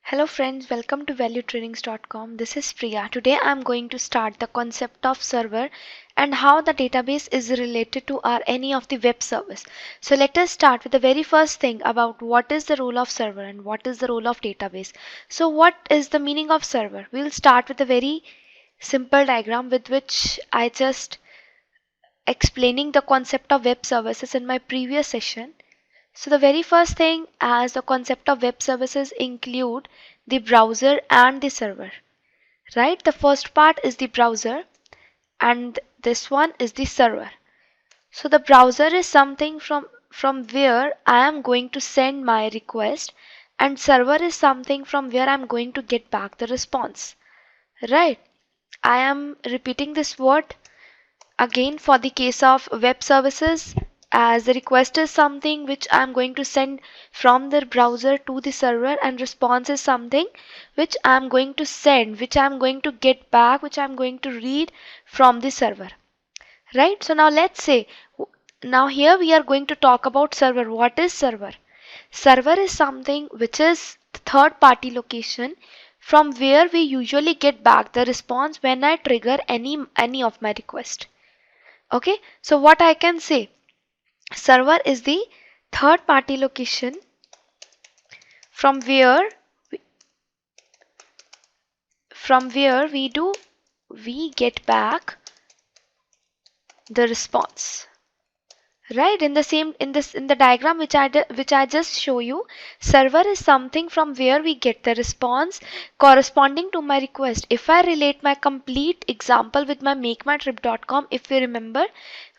Hello friends, welcome to valuetrainings.com. This is Priya. Today I'm going to start the concept of server and how the database is related to any of the web service. So let us start with the very first thing about what is the role of server and what is the role of database. So what is the meaning of server? We'll start with a very simple diagram with which I just explaining the concept of web services in my previous session. So the very first thing as the concept of web services include the browser and the server, right? The first part is the browser and this one is the server. So the browser is something from where I am going to send my request and server is something from where I'm going to get back the response, right? I am repeating this word again for the case of web services, as the request is something which I'm going to send from the browser to the server and response is something which I'm going to send, which I'm going to get back, which I'm going to read from the server, right? So now let's say, now here we are going to talk about server. What is server? Server is something which is the third party location from where we usually get back the response when I trigger any of my request. Okay, so what I can say, server is the third party location from where we get back the response, right? In the diagram which I just show you, server is something from where we get the response corresponding to my request. If I relate my complete example with my makemytrip.com, if you remember,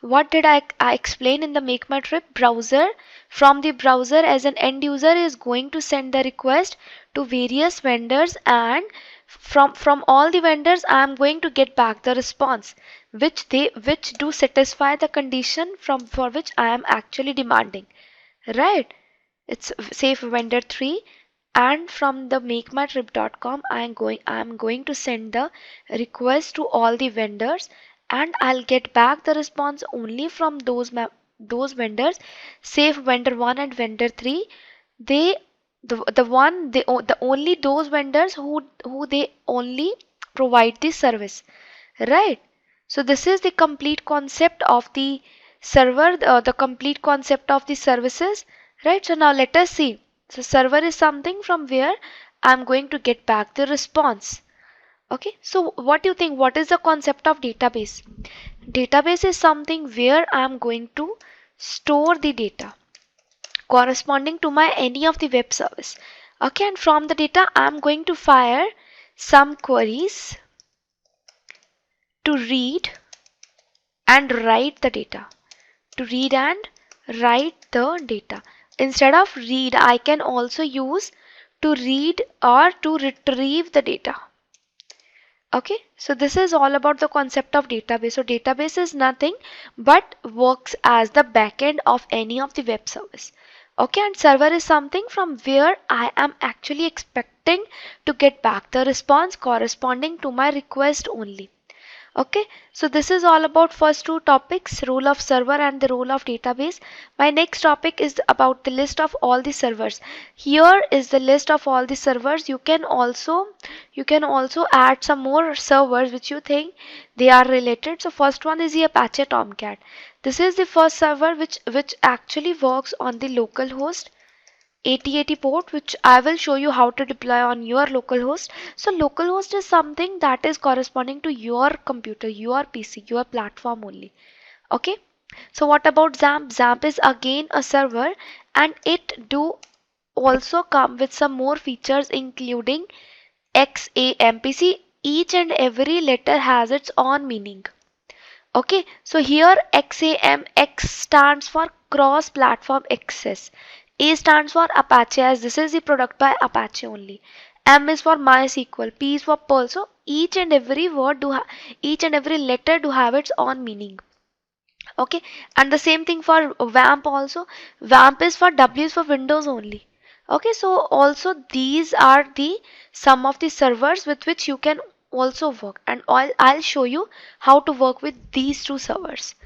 what did I explain in the Make My Trip browser? From the browser, as an end user is going to send the request to various vendors, and from all the vendors I am going to get back the response which do satisfy the condition for which I am actually demanding, right? It's say for vendor 3, and from the makemytrip.com I am going to send the request to all the vendors and I'll get back the response only from those vendors. Say for vendor 1 and vendor 3, they the only those vendors who they only provide the service, right? So this is the complete concept of the server, the complete concept of the services, right? So now let us see. So server is something from where I'm going to get back the response. Okay, so what do you think? What is the concept of database? Database is something where I'm going to store the data corresponding to my any of the web service. Okay, and from the data I'm going to fire some queries to read and write the data. To read and write the data. Instead of read, I can also use to read or to retrieve the data. Okay, so this is all about the concept of database. So database is nothing but works as the backend of any of the web service. Okay, and server is something from where I am actually expecting to get back the response corresponding to my request only. Okay, so this is all about first two topics, role of server and the role of database. My next topic is about the list of all the servers. Here is the list of all the servers. You can also add some more servers which you think they are related. So first one is the Apache Tomcat. This is the first server which actually works on the local host 8080 port, which I will show you how to deploy on your localhost. So localhost is something that is corresponding to your computer, your PC, your platform only. Okay. So what about XAMPP? XAMPP is again a server and it do also come with some more features including XAMPP. See, each and every letter has its own meaning. Okay, so here X stands for cross platform access. A stands for Apache, as this is the product by Apache only. M is for MySQL, P is for Perl. So each and every each and every letter do have its own meaning. Okay, and the same thing for WAMP also. WAMP is for W is for Windows only. Okay, so also these are the some of the servers with which you can also work, and I'll show you how to work with these two servers.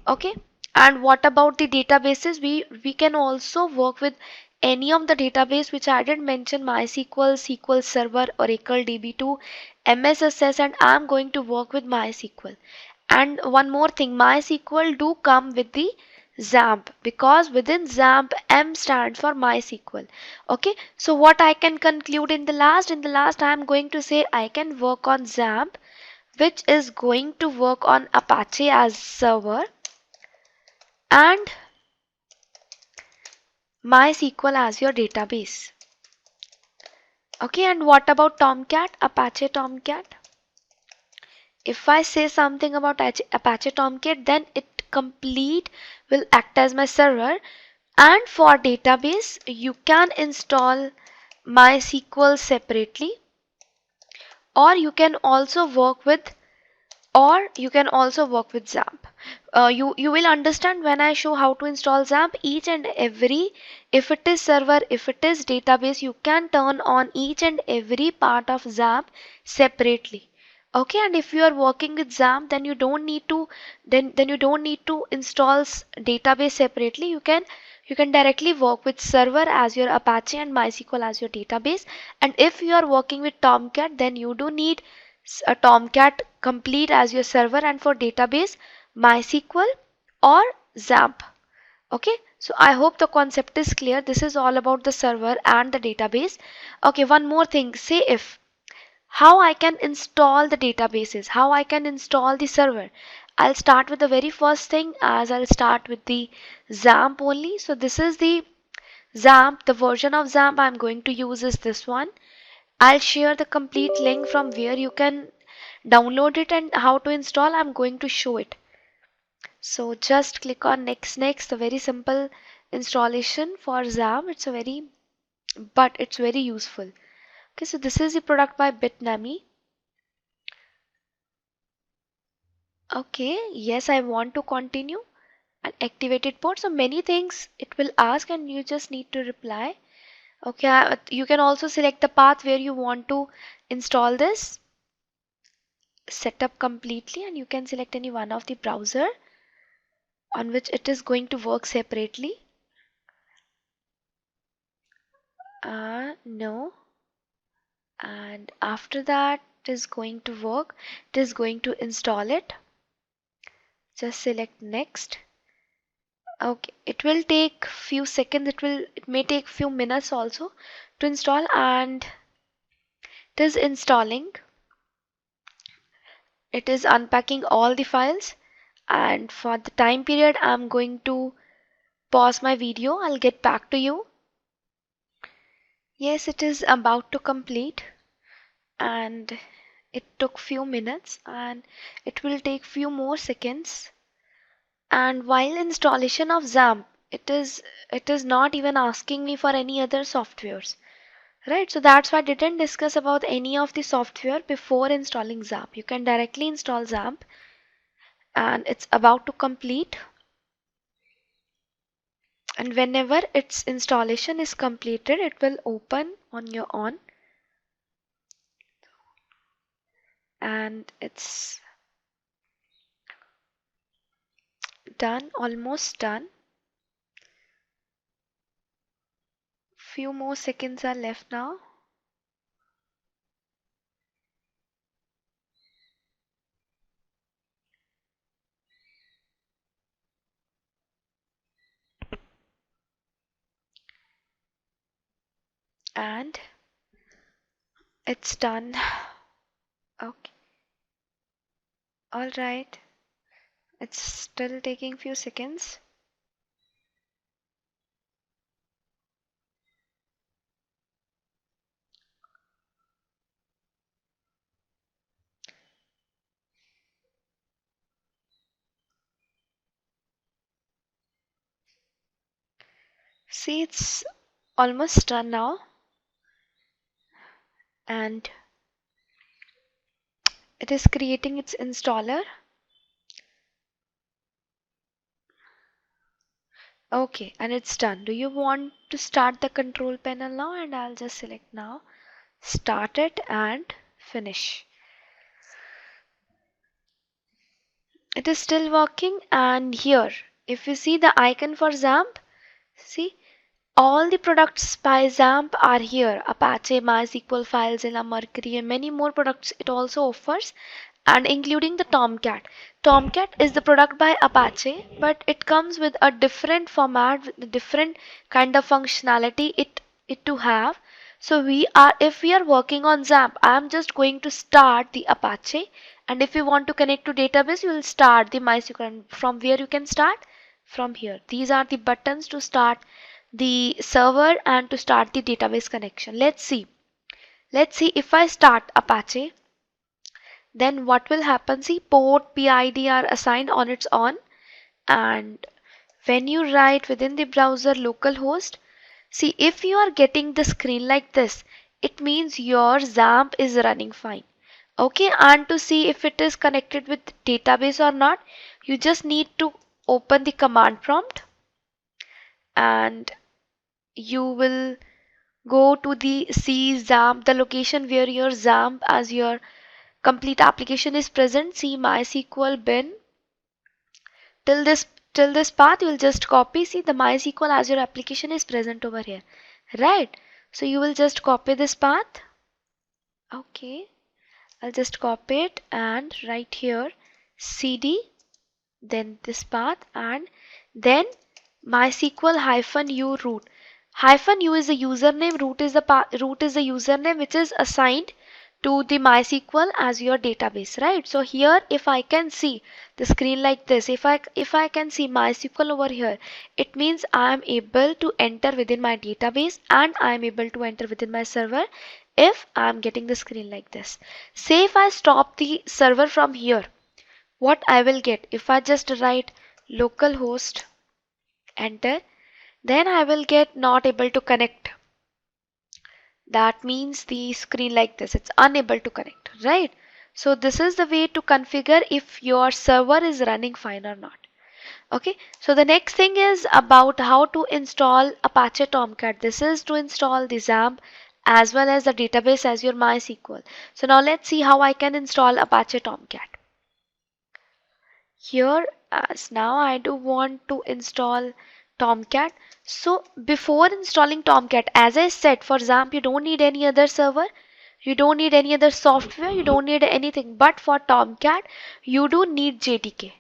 Okay, and what about the databases? We can also work with any of the database which I did mention, MySQL, SQL Server, Oracle DB2, MSSS, and I'm going to work with MySQL. And one more thing, MySQL do come with the XAMPP, because within XAMPP M stands for MySQL. Okay, so what I can conclude in the last I am going to say I can work on XAMPP, which is going to work on Apache as server, and MySQL as your database. Okay, and what about Tomcat, Apache Tomcat? If I say something about Apache Tomcat, then it complete will act as my server. And for database, you can install MySQL separately, or you can also work with XAMPP. You will understand when I show how to install XAMPP. Each and every, if it is server, if it is database, you can turn on each and every part of XAMPP separately. Okay, and if you are working with XAMPP, then you don't need to install database separately. You can directly work with server as your Apache and MySQL as your database. And if you are working with Tomcat, then you do need a Tomcat complete as your server, and for database MySQL or XAMPP. Okay, so I hope the concept is clear. This is all about the server and the database. Okay, one more thing, say if how I can install the databases, how I can install the server. I'll start with the very first thing, as I'll start with the XAMPP only. So this is the XAMPP. The version of XAMPP I'm going to use is this one. I'll share the complete link from where you can download it, and how to install I'm going to show it. So just click on next, a very simple installation for XAMPP. It's very useful. Okay, so this is the product by Bitnami. Okay, yes, I want to continue and activated port. So many things it will ask, and you just need to reply. Okay, you can also select the path where you want to install this. Setup completely, and you can select any one of the browser on which it is going to work separately. No. And after that, it is going to work. It is going to install it. Just select next. Okay, it will take few seconds. It may take few minutes also to install, and it is installing. It is unpacking all the files, and for the time period I'm going to pause my video. I'll get back to you. Yes, it is about to complete, and it took few minutes, and it will take few more seconds. And while installation of XAMPP, it is not even asking me for any other softwares, right? So that's why I didn't discuss about any of the software before installing XAMPP. You can directly install XAMPP, and it's about to complete. And whenever its installation is completed, it will open on your own, and it's done, almost done. Few more seconds are left now. And it's done. Okay, all right. It's still taking few seconds. See, it's almost done now, and it is creating its installer. Okay, and it's done. Do you want to start the control panel now? And I'll just select now, start it, and finish. It is still working, and here if you see the icon for XAMPP, see all the products by XAMPP are here. Apache, MySQL, FileZilla, Mercury, and many more products it also offers, and including the Tomcat. Tomcat is the product by Apache, but it comes with a different format, with a different kind of functionality it to have. So if we are working on XAMPP, I am just going to start the Apache, and if you want to connect to database, you will start the MySQL. And from where you can start? From here. These are the buttons to start the server and to start the database connection. Let's see if I start Apache, then what will happen? See, port PID are assigned on its own, and when you write within the browser localhost, see, if you are getting the screen like this, it means your XAMPP is running fine. Okay, and to see if it is connected with database or not, you just need to open the command prompt, and you will go to the C XAMPP, the location where your XAMPP as your complete application is present. See MySQL bin. Till this path, you will just copy. See, the MySQL as your application is present over here, right? So you will just copy this path. Okay, I'll just copy it and right here cd, then this path, and then MySQL -u root. -u is the username, root is the username which is assigned to the MySQL as your database, right? So here, if I can see the screen like this, if I can see MySQL over here, it means I am able to enter within my database and I am able to enter within my server if I am getting the screen like this. Say if I stop the server from here, what I will get? If I just write localhost, enter, then I will get not able to connect. That means the screen like this, it's unable to connect, right? So this is the way to configure if your server is running fine or not. Okay, so the next thing is about how to install Apache Tomcat. This is to install the XAMPP as well as the database as your MySQL. So now let's see how I can install Apache Tomcat. Here, as now I do want to install Tomcat. So before installing Tomcat, as I said, for XAMPP, you don't need any other server, you don't need any other software, you don't need anything. But for Tomcat, you do need JDK.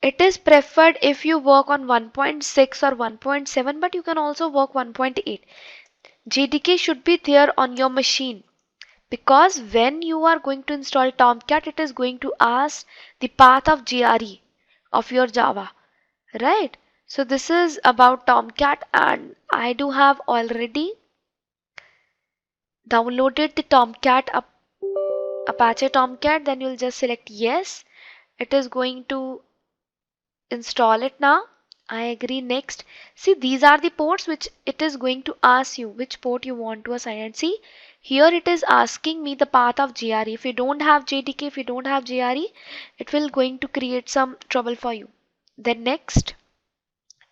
It is preferred if you work on 1.6 or 1.7, but you can also work 1.8. JDK should be there on your machine, because when you are going to install Tomcat, it is going to ask the path of GRE of your Java, right? So this is about Tomcat, and I do have already downloaded the Tomcat Apache Tomcat. Then you'll just select yes. It is going to install it now. I agree. Next. See, these are the ports which it is going to ask you which port you want to assign. And see, here it is asking me the path of GRE. If you don't have JDK, if you don't have GRE, it will going to create some trouble for you. Then next,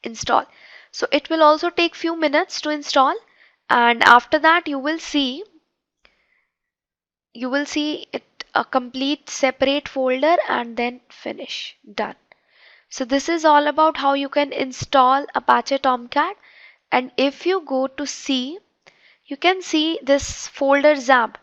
install. So it will also take few minutes to install, and after that you will see it a complete separate folder, and then finish, done. So this is all about how you can install Apache Tomcat. And if you go to C, you can see this folder XAMPP.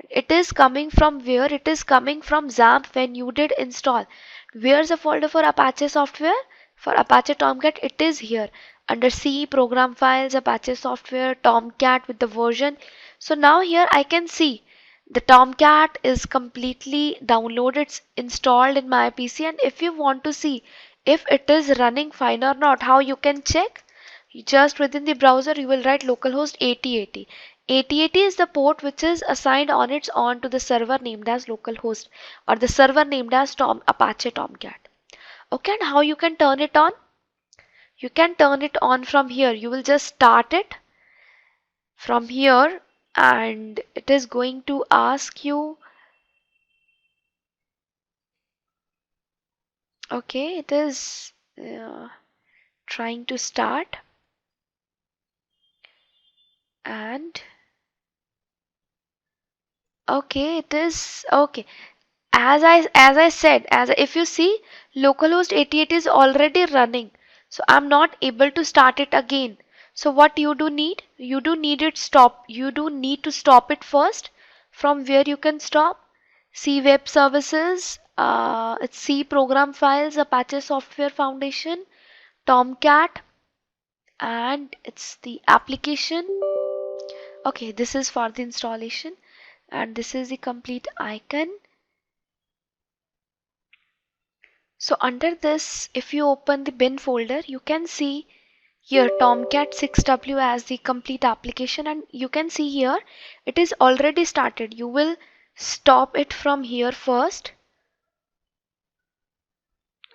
It is coming from where? It is coming from XAMPP when you did install. Where's the folder for Apache software? For Apache Tomcat, it is here under C, program files, Apache software, Tomcat with the version. So now here I can see the Tomcat is completely downloaded, it's installed in my PC. And if you want to see if it is running fine or not, how you can check? Just within the browser you will write localhost 8080. 8080 is the port which is assigned on its own to the server named as localhost, or the server named as Apache Tomcat. Okay, and how you can turn it on? You can turn it on from here. You will just start it from here, and it is going to ask you. Okay, it is trying to start, and okay, it is okay. As I said, if you see, localhost 88 is already running, so I'm not able to start it again. So what you do need? You do need to stop it first. From where you can stop? C web services, it's C program files, Apache Software Foundation, Tomcat, and it's the application. Okay, this is for the installation, and this is the complete icon. So under this, if you open the bin folder, you can see here Tomcat 6W as the complete application, and you can see here it is already started. You will stop it from here first,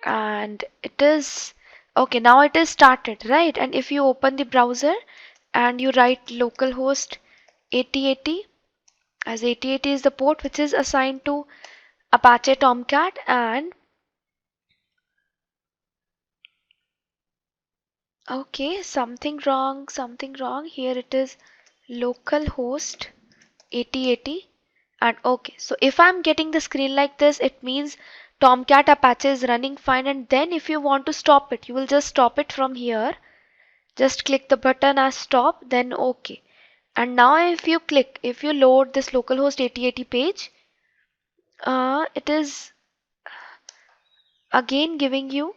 and it is okay. Now it is started, right? And if you open the browser and you write localhost 8080, as 8080 is the port which is assigned to Apache Tomcat, and okay, something wrong, something wrong. Here it is localhost 8080, and okay, so if I'm getting the screen like this, it means Tomcat Apache is running fine. And then if you want to stop it, you will just stop it from here. Just click the button as stop, then okay. And now if you load this localhost 8080 page, it is again giving you